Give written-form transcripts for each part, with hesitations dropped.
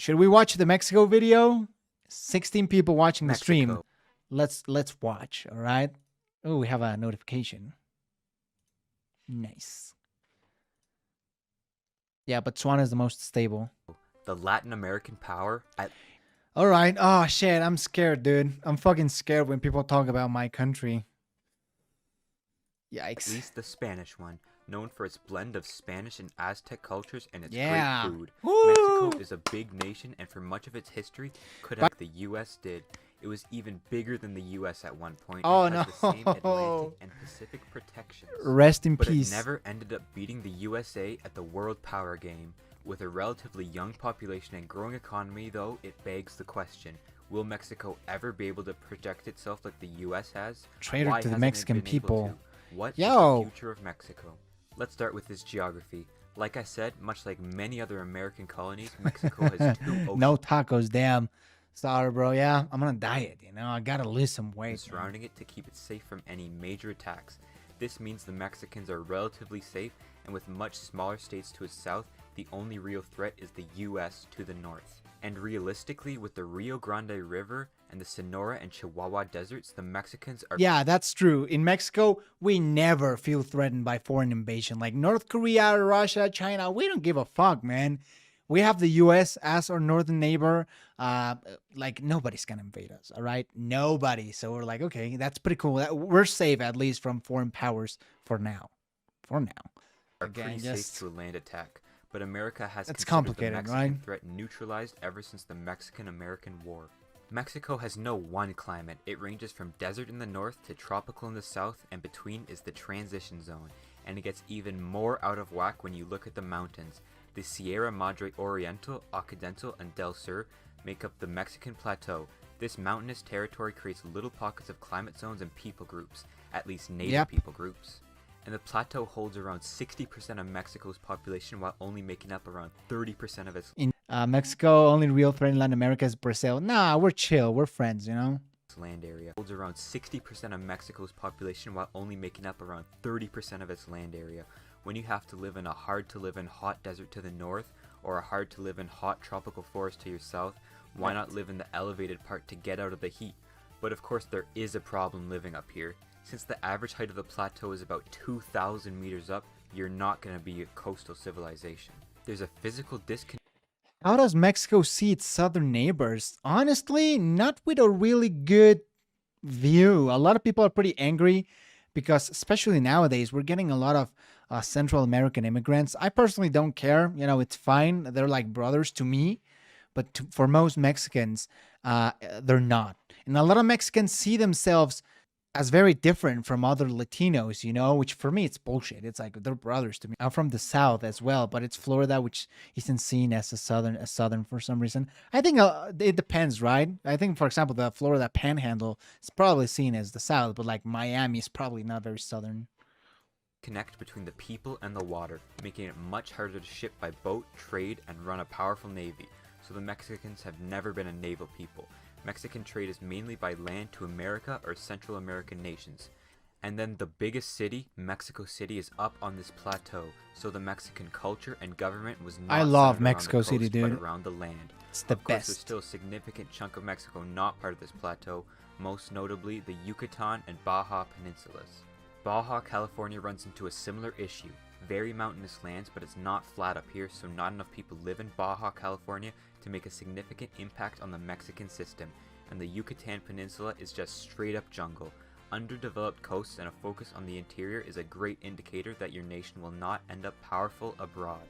Should we watch the Mexico video? 16 people watching the stream. Mexico. Let's watch, all right? Oh, we have a notification. Nice. Yeah, Botswana is the most stable. The Latin American power All right. Oh, shit. I'm scared, dude. I'm fucking scared when people talk about my country. at Yikes. least the Spanish one, known for its blend of Spanish and Aztec cultures and its Yeah. great food. Woo! Mexico is a big nation, and for much of its history, could have the U.S. did. It was even bigger than the U.S. at one point. Oh, and has the same no. Atlantic and Pacific protections. Rest in But peace. it never ended up beating the USA at the World Power Game. With a relatively young population and growing economy, though, it begs the question, will Mexico ever be able to project itself like the US has? Traitor Why to the hasn't it Mexican been able people. to? What is Yo. the future of Mexico? Let's start with its geography. Like I said, much like many other American colonies, Mexico has two oceans No tacos, damn. Sorry, bro. Yeah, I'm on a diet, you know. I gotta lose some weight. man. surrounding it to keep it safe from any major attacks. This means the Mexicans are relatively safe, and with much smaller states to its south, the only real threat is the US to the north. And realistically, with the Rio Grande River and the Sonora and Chihuahua deserts, the Mexicans are Yeah, that's true. In Mexico, we never feel threatened by foreign invasion. Like North Korea, Russia, China, we don't give a fuck, man. We have the US as our northern neighbor. Like nobody's gonna invade us, all right? Nobody. So we're like, okay, that's pretty cool. We're safe at least from foreign powers for now. For now. Again, pretty just- safe to a land attack. But America has It's considered complicated, the Mexican right? threat neutralized ever since the Mexican-American War. Mexico has no one climate. It ranges from desert in the north to tropical in the south, and between is the transition zone. And it gets even more out of whack when you look at the mountains. The Sierra Madre Oriental, Occidental, and Del Sur make up the Mexican plateau. This mountainous territory creates little pockets of climate zones and people groups, at least native Yep. people groups. And the plateau holds around 60% of Mexico's population while only making up around 30% of its In Mexico, only real threat in Latin America is Brazil. Nah, we're chill. We're friends, you know? land area. Holds around 60% of Mexico's population while only making up around 30% of its land area. When you have to live in a hard-to-live-in hot desert to the north, or a hard-to-live-in hot tropical forest to your south, why not live in the elevated part to get out of the heat? But of course there is a problem living up here. Since the average height of the plateau is about 2,000 meters up, you're not going to be a coastal civilization. There's a physical disconnect. How does Mexico see its southern neighbors? Honestly, not with a really good view. A lot of people are pretty angry because, especially nowadays, we're getting a lot of Central American immigrants. I personally don't care. You know, it's fine. They're like brothers to me. But for most Mexicans, they're not. And a lot of Mexicans see themselves as very different from other Latinos, you know, which for me, it's bullshit. It's like they're brothers to me. I'm from the South as well, but it's Florida, which isn't seen as a Southern for some reason. I think it depends, right? I think, for example, the Florida Panhandle is probably seen as the South, but like Miami is probably not very Southern. Connect between the people and the water, making it much harder to ship by boat, trade, and run a powerful navy. So the Mexicans have never been a naval people. Mexican trade is mainly by land to America or Central American nations. And then the biggest city, Mexico City, is up on this plateau, so the Mexican culture and government was not I love centered around the Mexico City, coast, dude. but around the land. It's the Of course, there's best. still a significant chunk of Mexico not part of this plateau, most notably the Yucatan and Baja peninsulas. Baja California runs into a similar issue. Very mountainous lands, but it's not flat up here, so not enough people live in Baja California to make a significant impact on the Mexican system, and the Yucatan Peninsula is just straight up jungle. Underdeveloped coasts and a focus on the interior is a great indicator that your nation will not end up powerful abroad.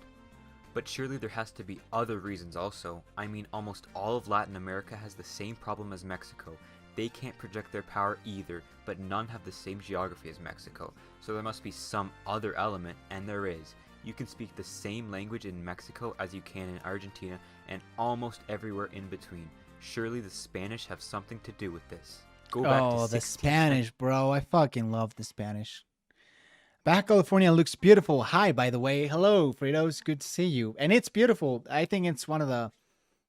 But surely there has to be other reasons also. I mean, almost all of Latin America has the same problem as Mexico. They can't project their power either, but none have the same geography as Mexico. So there must be some other element, and there is. You can speak the same language in Mexico as you can in Argentina, and almost everywhere in between. Surely the Spanish have something to do with this. Go back to Oh, the 16th Spanish, bro. I fucking love the Spanish. Baja California looks beautiful. Hi, by the way. Hello, Fritos. Good to see you. And it's beautiful. I think it's one of the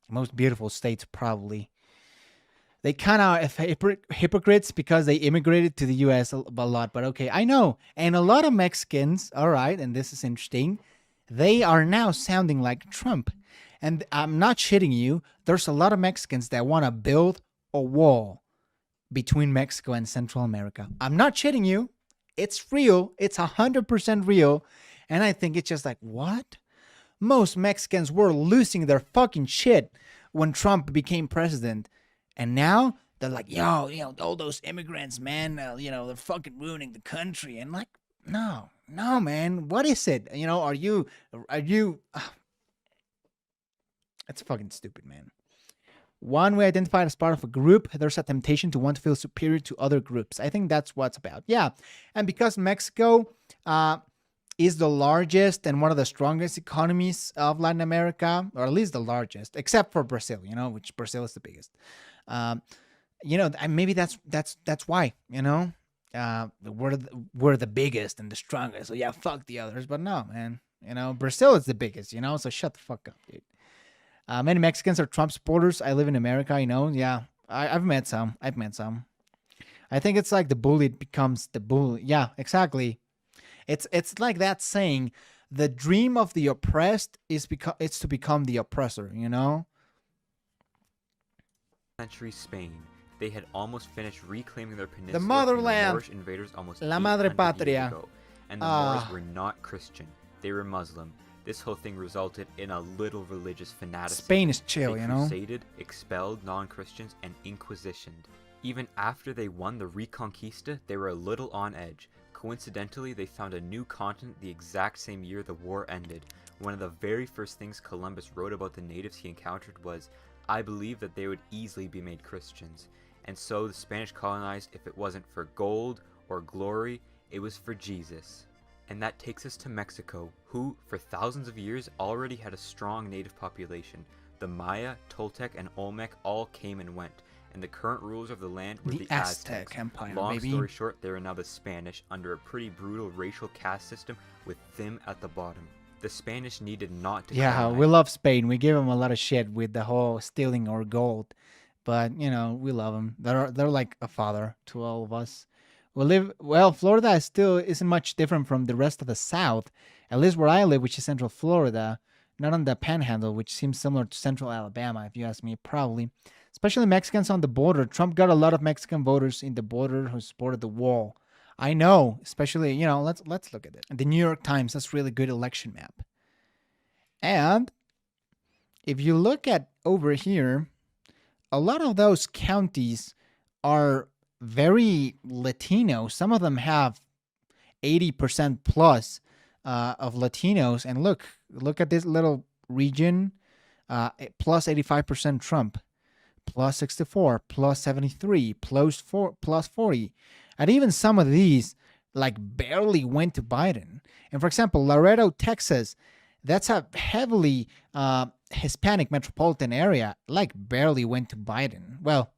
most beautiful states, probably. They kind of hypocrites because they immigrated to the U.S. a lot. But okay, I know. And a lot of Mexicans, all right, and this is interesting, they are now sounding like Trump. And I'm not shitting you. There's a lot of Mexicans that want to build a wall between Mexico and Central America. I'm not shitting you. It's real. It's 100% real. And I think it's just like, what? Most Mexicans were losing their fucking shit when Trump became president. And now they're like, yo, all those immigrants, man, they're fucking ruining the country. And like, no, man. What is it? Are you, it's fucking stupid, man. One, we identified as part of a group. There's a temptation to want to feel superior to other groups. I think that's what's about. Yeah. And because Mexico is the largest and one of the strongest economies of Latin America, or at least the largest, except for Brazil, which Brazil is the biggest. Maybe that's why, we're the biggest and the strongest. So yeah, fuck the others. But no, man, Brazil is the biggest, so shut the fuck up, dude. Many Mexicans are Trump supporters. I live in America, Yeah, I've met some. I think it's like the bullied becomes the bully. Yeah, exactly. It's like that saying, the dream of the oppressed is it's to become the oppressor, Century Spain. They had almost finished reclaiming their peninsula The from motherland. the Moorish invaders almost La madre 800 years patria. ago. And the Moors were not Christian. They were Muslim. This whole thing resulted in a little religious fanaticism. Spain is chill, They crusaded, expelled non-Christians, and inquisitioned. Even after they won the Reconquista, they were a little on edge. Coincidentally, they found a new continent the exact same year the war ended. One of the very first things Columbus wrote about the natives he encountered was, "I believe that they would easily be made Christians." And so the Spanish colonized, if it wasn't for gold or glory, it was for Jesus. And that takes us to Mexico, who, for thousands of years, already had a strong native population. The Maya, Toltec, and Olmec all came and went, and the current rulers of the land were the Aztec Empire, Long baby. story short, they are now the Spanish, under a pretty brutal racial caste system with them at the bottom. The Spanish needed not to Yeah, colonize. we love Spain. We give them a lot of shit with the whole stealing our gold, but we love them. They're like a father to all of us. Florida isn't much different from the rest of the South, at least where I live, which is Central Florida, not on the Panhandle, which seems similar to Central Alabama, if you ask me, probably. Especially Mexicans on the border. Trump got a lot of Mexican voters in the border who supported the wall. I know, especially, let's look at it. The New York Times, that's really good election map. And if you look at over here, a lot of those counties are very Latino. Some of them have 80% plus of Latinos. And look at this little region, plus 85% Trump, plus 64, plus 73, plus 40. And even some of these like barely went to Biden. And for example, Laredo, Texas, that's a heavily Hispanic metropolitan area, like barely went to Biden. Well,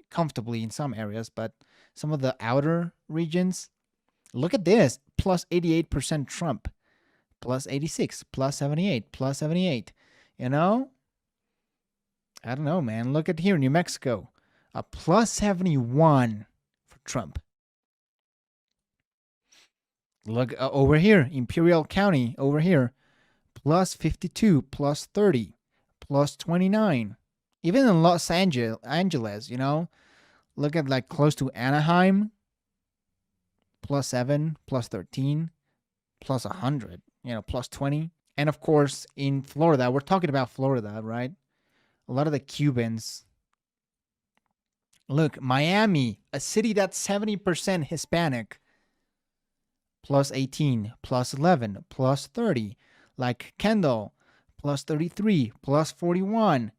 comfortably in some areas, but some of the outer regions, look at this, plus 88% Trump, plus 86, plus 78, plus 78. I don't know, man. Look at here, New Mexico, a plus 71 for Trump. Look over here, Imperial County, over here, plus 52, plus 30, plus 29. Even in Los Angeles, look at like close to Anaheim, plus 7, plus 13, plus 100, plus 20. And of course, in Florida, we're talking about Florida, right? A lot of the Cubans. Look, Miami, a city that's 70% Hispanic, plus 18, plus 11, plus 30. Like Kendall, plus 33, plus 41,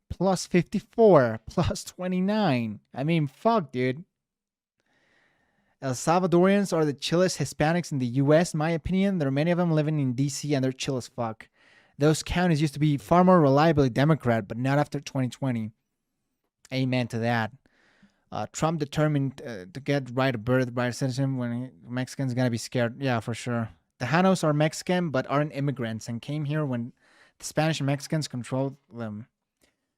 plus 54, plus 29. I mean, fuck, dude. El Salvadorians are the chillest Hispanics in the U.S., in my opinion. There are many of them living in D.C., and they're chill as fuck. Those counties used to be far more reliably Democrat, but not after 2020. Amen to that. Trump determined to get right of birth, right of citizenship when Mexicans going to be scared. Yeah, for sure. The Janos are Mexican, but aren't immigrants, and came here when the Spanish and Mexicans controlled them.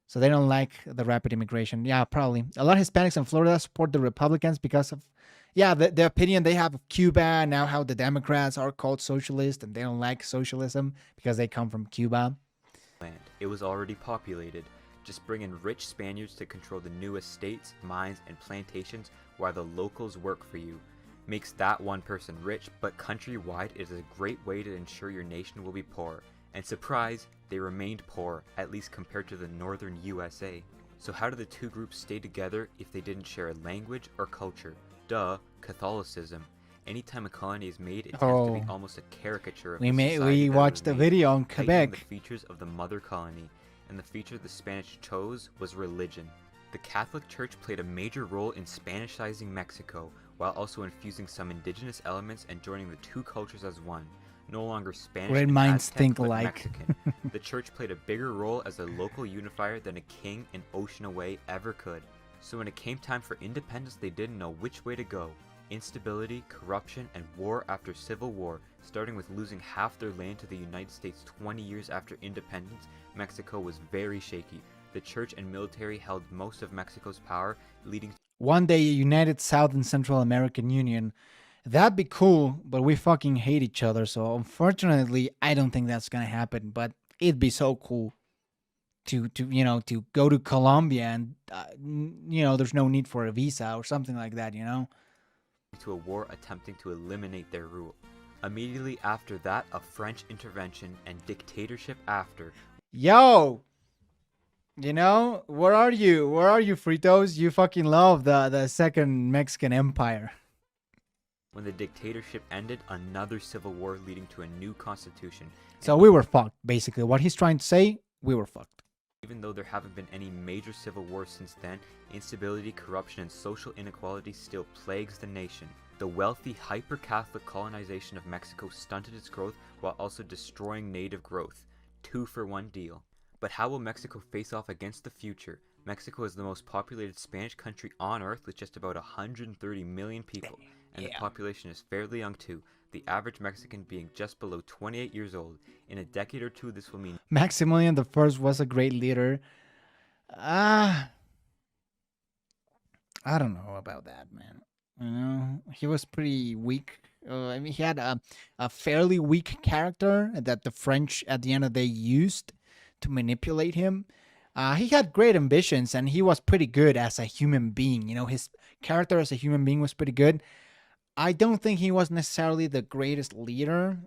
So they don't like the rapid immigration. Yeah, probably. A lot of Hispanics in Florida support the Republicans because of, the opinion they have of Cuba, now how the Democrats are called socialist, and they don't like socialism because they come from Cuba. land. It was already populated. Just bring in rich Spaniards to control the new estates, mines, and plantations while the locals work for you. Makes that one person rich, but countrywide it is a great way to ensure your nation will be poor. And surprise, they remained poor, at least compared to the northern USA. So how do the two groups stay together if they didn't share a language or culture? Duh, Catholicism. Anytime a colony is made, it tends to be almost a caricature of the society We watched the video on heightening Quebec. the features of the mother colony, and the feature the Spanish chose was religion. The Catholic Church played a major role in Spanishizing Mexico, while also infusing some indigenous elements and joining the two cultures as one. No longer Spanish Great and minds Aztec, think but alike. Mexican. The church played a bigger role as a local unifier than a king an ocean away ever could. So when it came time for independence, they didn't know which way to go. Instability, corruption, and war after civil war, starting with losing half their land to the United States 20 years after independence. Mexico was very shaky. The church and military held most of Mexico's power, leading One day, a united South and Central American Union. That'd be cool, but we fucking hate each other. So unfortunately, I don't think that's gonna happen. But it'd be so cool to to go to Colombia and there's no need for a visa or something like that. to a war attempting to eliminate their rule. Immediately after that, a French intervention and dictatorship after. Yo, where are you? Where are you, Fritos? You fucking love the second Mexican Empire. When the dictatorship ended, another civil war leading to a new constitution. So we were fucked, basically. What he's trying to say, we were fucked. Even though there haven't been any major civil wars since then, instability, corruption, and social inequality still plagues the nation. The wealthy, hyper-Catholic colonization of Mexico stunted its growth while also destroying native growth. 2-for-1 deal. But how will Mexico face off against the future? Mexico is the most populated Spanish country on earth with just about 130 million people, and the population is fairly young too, the average Mexican being just below 28 years old. In a decade or two, this will mean Maximilian the First was a great leader. I don't know about that, man. He was pretty weak. I mean, he had a fairly weak character that the French, at the end of the day, used to manipulate him. He had great ambitions, and he was pretty good as a human being. His character as a human being was pretty good. I don't think he was necessarily the greatest leader,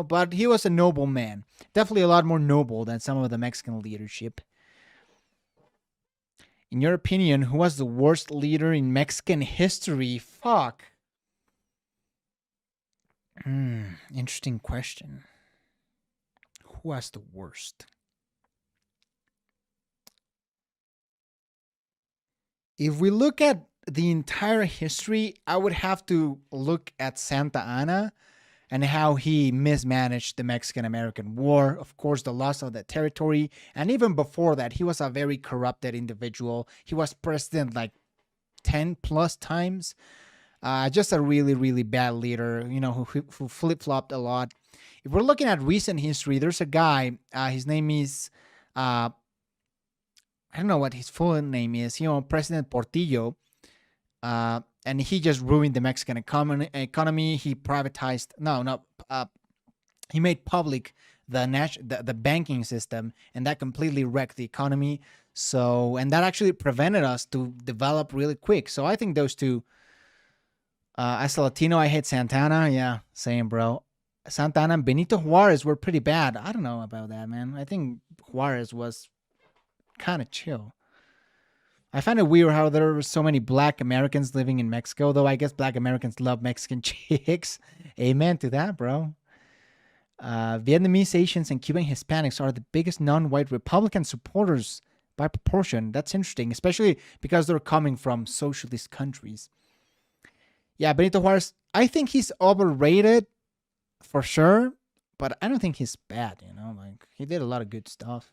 but he was a noble man. Definitely a lot more noble than some of the Mexican leadership. In your opinion, who was the worst leader in Mexican history? Fuck. Interesting question. Who was the worst? If we look at the entire history, I would have to look at Santa Anna and how he mismanaged the Mexican-American War. Of course, the loss of that territory. And even before that, he was a very corrupted individual. He was president like 10 plus times. Just a really, really bad leader, who flip-flopped a lot. If we're looking at recent history, there's a guy, his name is, I don't know what his full name is, President Portillo. And he just ruined the Mexican economy. He privatized, he made public the banking system, and that completely wrecked the economy. So, and that actually prevented us to develop really quick. So I think those two, as a Latino, I hate Santana. Yeah, same, bro. Santana and Benito Juarez were pretty bad. I don't know about that, man. I think Juarez was kind of chill. I find it weird how there were so many black Americans living in Mexico, though I guess black Americans love Mexican chicks. Amen to that, bro. Vietnamese, Asians, and Cuban Hispanics are the biggest non-white Republican supporters by proportion. That's interesting, especially because they're coming from socialist countries. Yeah, Benito Juarez, I think he's overrated for sure, but I don't think he's bad, like he did a lot of good stuff.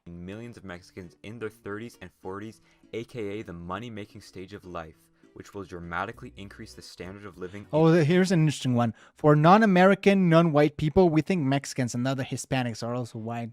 Millions of Mexicans in their 30s and 40s, aka the money-making stage of life, which will dramatically increase the standard of living. Oh, here's an interesting one. For non-American, non-white people, we think Mexicans and other Hispanics are also white.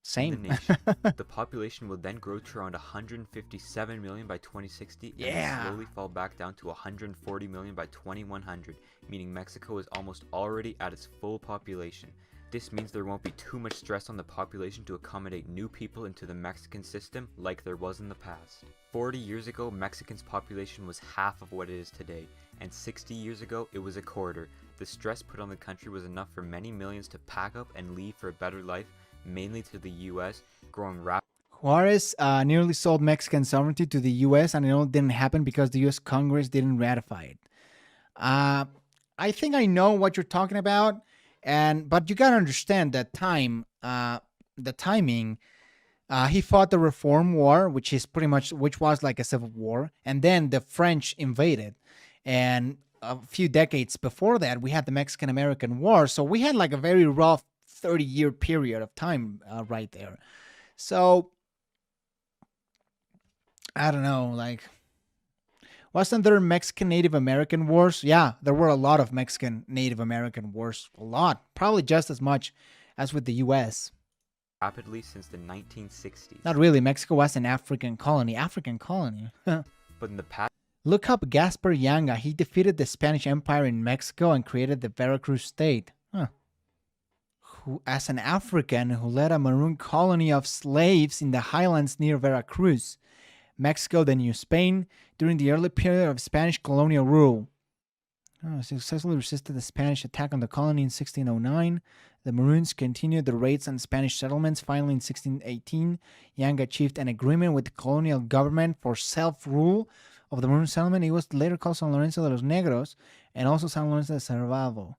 Same. In the nation. The population will then grow to around 157 million by 2060 and then slowly fall back down to 140 million by 2100, meaning Mexico is almost already at its full population. This means there won't be too much stress on the population to accommodate new people into the Mexican system like there was in the past. 40 years ago, Mexican's population was half of what it is today, and 60 years ago, it was a quarter. The stress put on the country was enough for many millions to pack up and leave for a better life, mainly to the US, growing rapidly. Juarez nearly sold Mexican sovereignty to the U.S., and it all didn't happen because the U.S. Congress didn't ratify it. Uh, I think I know what you're talking about, and but you gotta understand that the timing. He fought the Reform War, which was like a civil war, and then the French invaded, and a few decades before that, we had the Mexican American War. So we had like a very rough 30-year period of time right there. So I don't know, like wasn't there Mexican Native American wars? Yeah, there were a lot of Mexican Native American wars, a lot, probably just as much as with the U.S. Rapidly since the 1960s. Not really. Mexico was an African colony. African colony. But in the past, Look up Gaspar Yanga. He defeated the Spanish Empire in Mexico and created the Veracruz state. Who, as an African who led a maroon colony of slaves in the highlands near Veracruz, Mexico, the New Spain, during the early period of Spanish colonial rule. Successfully resisted the Spanish attack on the colony in 1609. The Maroons continued the raids on Spanish settlements. Finally, in 1618, Yang achieved an agreement with the colonial government for self-rule of the Maroon settlement. It was later called San Lorenzo de los Negros and also San Lorenzo de Cervado.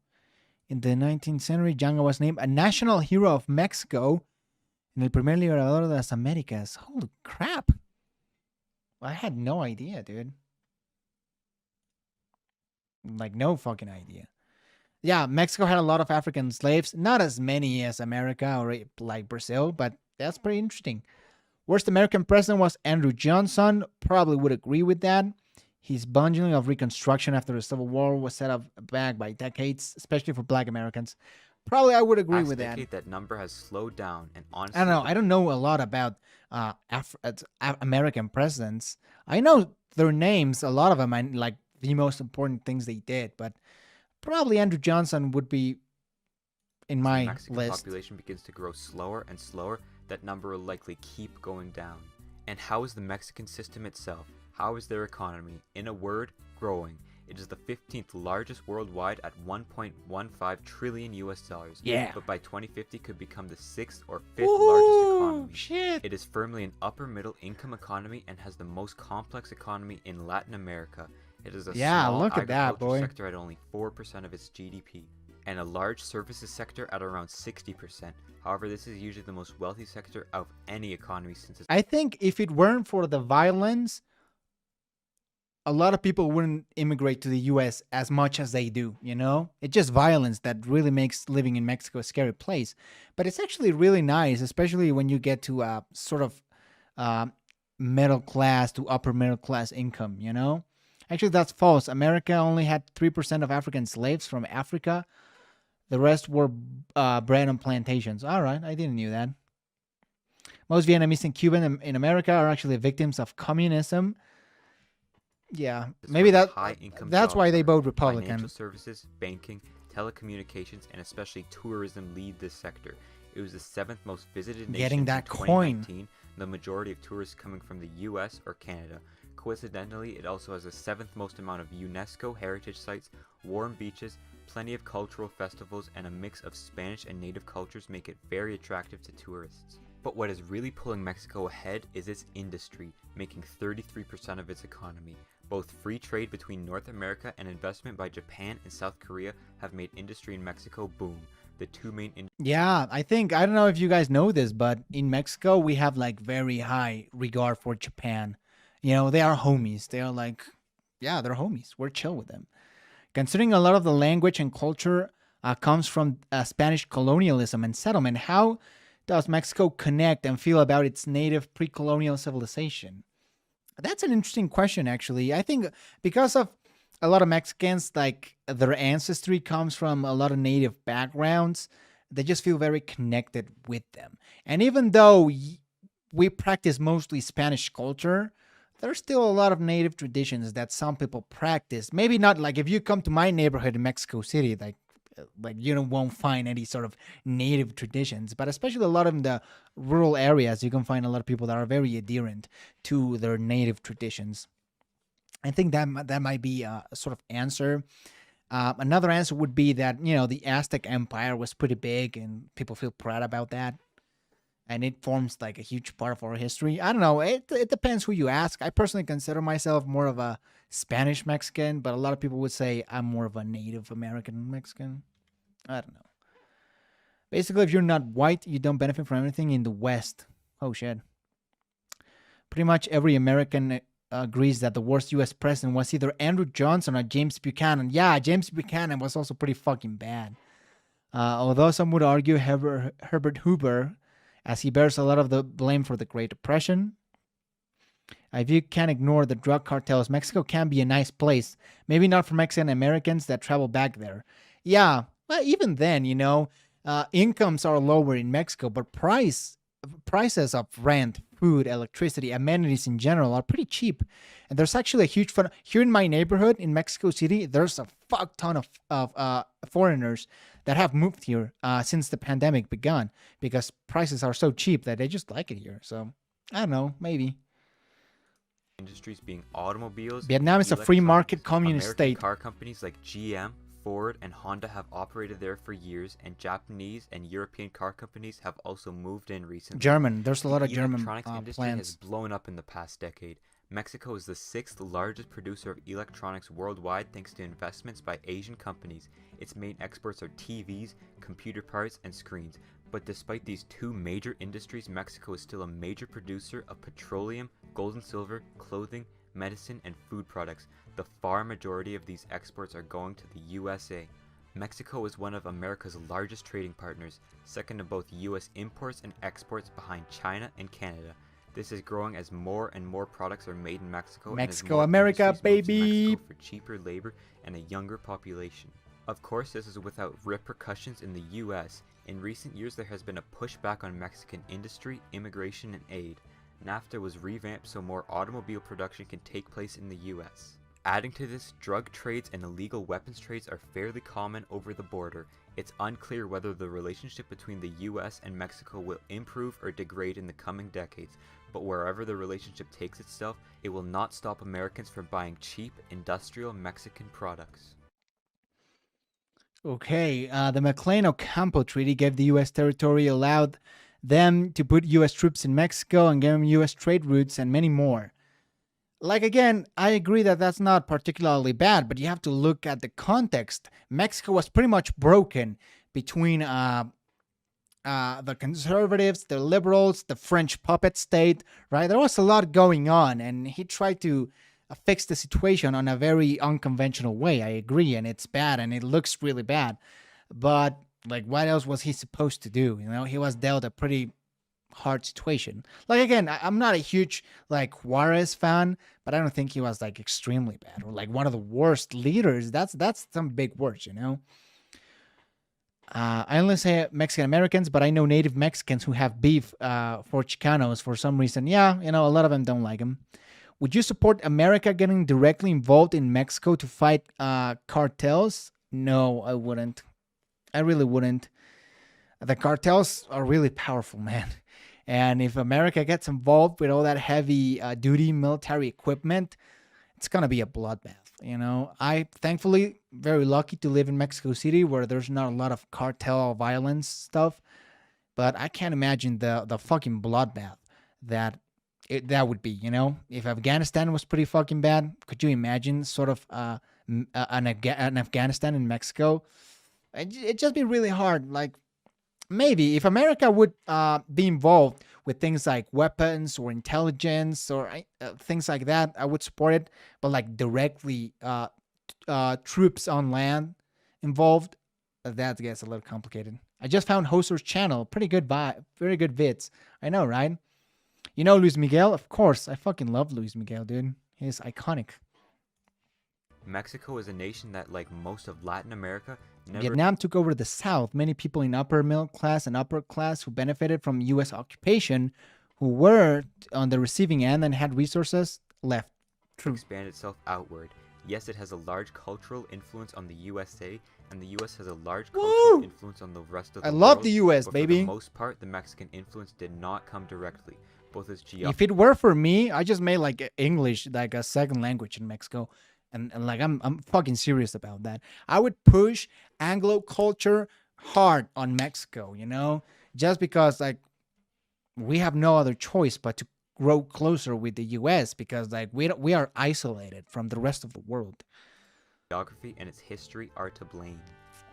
In the 19th century, Yanga was named a national hero of Mexico and el primer liberador de las Américas. Holy crap. I had no idea, dude. Like, no fucking idea. Yeah, Mexico had a lot of African slaves. Not as many as America or like Brazil, but that's pretty interesting. Worst American president was Andrew Johnson. Probably would agree with that. His bungling of Reconstruction after the Civil War was set up back by decades, especially for Black Americans. Probably I would agree with that. That number has slowed down, and honestly, I don't know. I don't know a lot about American presidents. I know their names, a lot of them, and like the most important things they did, but probably Andrew Johnson would be in my Mexican list. Population begins to grow slower and slower, that number will likely keep going down. And how is the Mexican system itself? How is their economy? In a word, growing. It is the 15th largest worldwide at 1.15 trillion US dollars. Yeah. But by 2050 could become the 6th or 5th largest economy. Shit. It is firmly an upper middle income economy and has the most complex economy in Latin America. It is a small look at that, agriculture boy. sector at only 4% of its GDP, and a large services sector at around 60%. However, this is usually the most wealthy sector of any economy since its... I think if it weren't for the violence, a lot of people wouldn't immigrate to the US as much as they do, you know? It's just violence that really makes living in Mexico a scary place. But it's actually really nice, especially when you get to a sort of middle class to upper middle class income, you know? Actually, that's false. America only had 3% of African slaves from Africa. The rest were bred on plantations. All right, I didn't know that. Most Vietnamese and Cuban in America are actually victims of communism. Yeah, maybe that's why they vote Republican. Financial services, banking, telecommunications, and especially tourism lead this sector. It was the 7th most visited nation Getting that in coin. 2019, the majority of tourists coming from the US or Canada. Coincidentally, it also has the 7th most amount of UNESCO heritage sites, warm beaches, plenty of cultural festivals, and a mix of Spanish and native cultures make it very attractive to tourists. But what is really pulling Mexico ahead is its industry, making 33% of its economy. Both free trade between North America and investment by Japan and South Korea have made industry in Mexico boom. The two main Yeah, I don't know if you guys know this, but in Mexico, we have like very high regard for Japan. You know, they are homies. They are like, yeah, they're homies. We're chill with them. Considering a lot of the language and culture comes from Spanish colonialism and settlement, how does Mexico connect and feel about its native pre-colonial civilization? That's an interesting question, actually. I think because of a lot of Mexicans, like their ancestry comes from a lot of native backgrounds, they just feel very connected with them. And even though we practice mostly Spanish culture, there's still a lot of native traditions that some people practice. Maybe not like if you come to my neighborhood in Mexico City, like Like you don't won't find any sort of native traditions, but especially a lot of the rural areas, you can find a lot of people that are very adherent to their native traditions. I think that might be a sort of answer. Another answer would be that the Aztec Empire was pretty big, and people feel proud about that, and it forms like a huge part of our history. I don't know. It depends who you ask. I personally consider myself more of a Spanish Mexican, but a lot of people would say I'm more of a Native American Mexican. I don't know. Basically, if you're not white, you don't benefit from anything in the West. Oh shit. Pretty much every American agrees that the worst U.S. president was either Andrew Johnson or James Buchanan. Yeah, James Buchanan was also pretty fucking bad. Although some would argue Herbert Hoover, as he bears a lot of the blame for the Great Depression. If you can't ignore the drug cartels, Mexico can be a nice place. Maybe not for Mexican Americans that travel back there. Yeah, but even then, incomes are lower in Mexico, but prices of rent, food, electricity, amenities in general are pretty cheap. And there's actually a huge fun here in my neighborhood in Mexico City. There's a fuck ton of foreigners that have moved here since the pandemic began because prices are so cheap that they just like it here. So I don't know, maybe. Industries being automobiles. Vietnam is a free market communist American state. car companies like GM, Ford, and Honda have operated there for years, and Japanese and European car companies have also moved in recently. German. There's a lot of The German electronics industry plants. has blown up in the past decade. Mexico is the 6th largest producer of electronics worldwide thanks to investments by Asian companies. Its main exports are TVs, computer parts, and screens. But despite these two major industries, Mexico is still a major producer of petroleum, gold and silver, clothing, medicine, and food products. The far majority of these exports are going to the USA. Mexico is one of America's largest trading partners, second to both US imports and exports behind China and Canada. This is growing as more and more products are made in Mexico. Mexico, and as more America, industries move to baby! Mexico for cheaper labor and a younger population. Of course, this is without repercussions in the US. In recent years, there has been a pushback on Mexican industry, immigration, and aid. NAFTA was revamped so more automobile production can take place in the US. Adding to this, drug trades and illegal weapons trades are fairly common over the border. It's unclear whether the relationship between the US and Mexico will improve or degrade in the coming decades, but wherever the relationship takes itself, it will not stop Americans from buying cheap, industrial Mexican products. Okay, the McLean-Ocampo Treaty gave the U.S. territory, allowed them to put U.S. troops in Mexico and gave them U.S. trade routes and many more. Like, again, I agree that that's not particularly bad, but you have to look at the context. Mexico was pretty much broken between the conservatives, the liberals, the French puppet state, right? There was a lot going on, and he tried to fix the situation on a very unconventional way. I agree, and it's bad, and it looks really bad. But like, what else was he supposed to do? He was dealt a pretty hard situation. Like, again, I'm not a huge like Juarez fan, but I don't think he was like extremely bad or like one of the worst leaders. That's some big words. I only say Mexican Americans, but I know native Mexicans who have beef for Chicanos for some reason. Yeah, a lot of them don't like him. Would you support America getting directly involved in Mexico to fight cartels? No, I wouldn't. I really wouldn't. The cartels are really powerful, man. And if America gets involved with all that heavy duty military equipment, it's going to be a bloodbath. I thankfully very lucky to live in Mexico City where there's not a lot of cartel violence stuff. But I can't imagine the fucking bloodbath that would be, If Afghanistan was pretty fucking bad, could you imagine sort of an Afghanistan in Mexico? It'd just be really hard. Like, maybe if America would be involved with things like weapons or intelligence or things like that, I would support it. But like directly troops on land involved, that gets a little complicated. I just found Hoser's channel. Pretty good very good vids. I know, right? Luis Miguel? Of course. I fucking love Luis Miguel, dude. He's iconic. Mexico is a nation that, like most of Latin America, never... Vietnam took over the South. Many people in upper middle class and upper class who benefited from U.S. occupation, who were on the receiving end and had resources, left. True. Expand itself outward. Yes, it has a large cultural influence on the USA, and the US has a large Woo! cultural influence on the rest of the I world. love the US, but baby. For the most part, the Mexican influence did not come directly, both as If it were for me, I just made like English like a second language in Mexico. And like I'm fucking serious about that. I would push Anglo culture hard on Mexico, you know? Just because like we have no other choice but to grow closer with the US because like we are isolated from the rest of the world. geography and its history are to blame.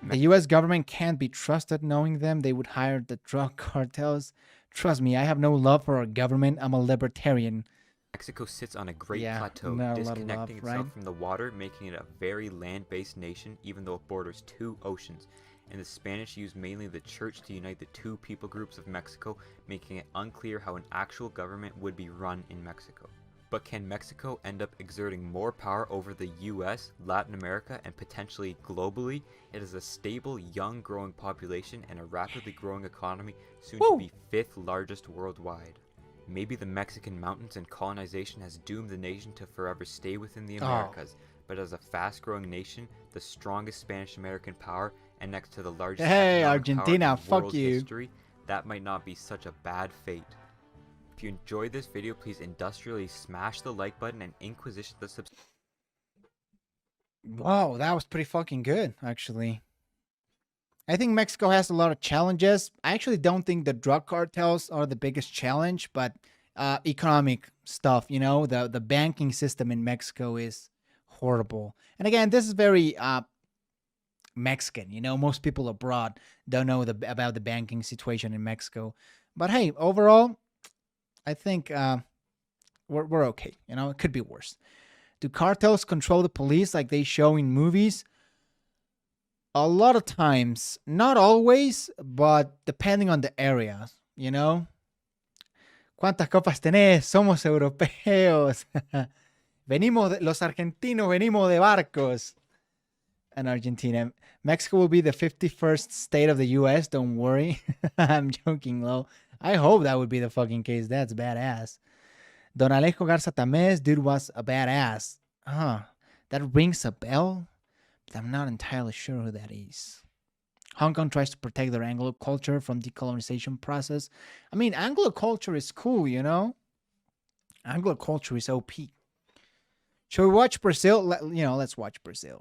The US government can't be trusted knowing them. They would hire the drug cartels. Trust me, I have no love for our government. I'm a libertarian. Mexico sits on a great Yeah, plateau, not a lot of disconnecting love, itself right? from the water, making it a very land-based nation, even though it borders two oceans. And the Spanish used mainly the church to unite the two people groups of Mexico, making it unclear how an actual government would be run in Mexico. But can Mexico end up exerting more power over the US, Latin America, and potentially globally? It is a stable, young, growing population and a rapidly growing economy, soon to be 5th largest worldwide. Maybe the Mexican mountains and colonization has doomed the nation to forever stay within the Americas, but as a fast-growing nation, the strongest Spanish-American power, and next to the largest Hey, economic Argentina, power in fuck world you. history, that might not be such a bad fate. If you enjoyed this video, please industrially smash the like button and Inquisition the subscribe. Wow, that was pretty fucking good, actually. I think Mexico has a lot of challenges. I actually don't think the drug cartels are the biggest challenge, but economic stuff, you know, the banking system in Mexico is horrible. And again, this is very Mexican, you know, most people abroad don't know about the banking situation in Mexico. But hey, overall, I think we're okay. You know, it could be worse. Do cartels control the police like they show in movies? A lot of times, not always, but depending on the area, you know. ¿Cuántas copas tenés? Somos europeos. Los argentinos venimos de barcos. And Argentina. Mexico will be the 51st state of the US, don't worry. I'm joking, Lo. I hope that would be the fucking case. That's badass. Don Alejo Garza Tamez, dude, was a badass. That rings a bell, but I'm not entirely sure who that is. Hong Kong tries to protect their Anglo culture from decolonization process. I mean, Anglo culture is cool, you know? Anglo culture is OP. Shall we watch Brazil? You know, let's watch Brazil.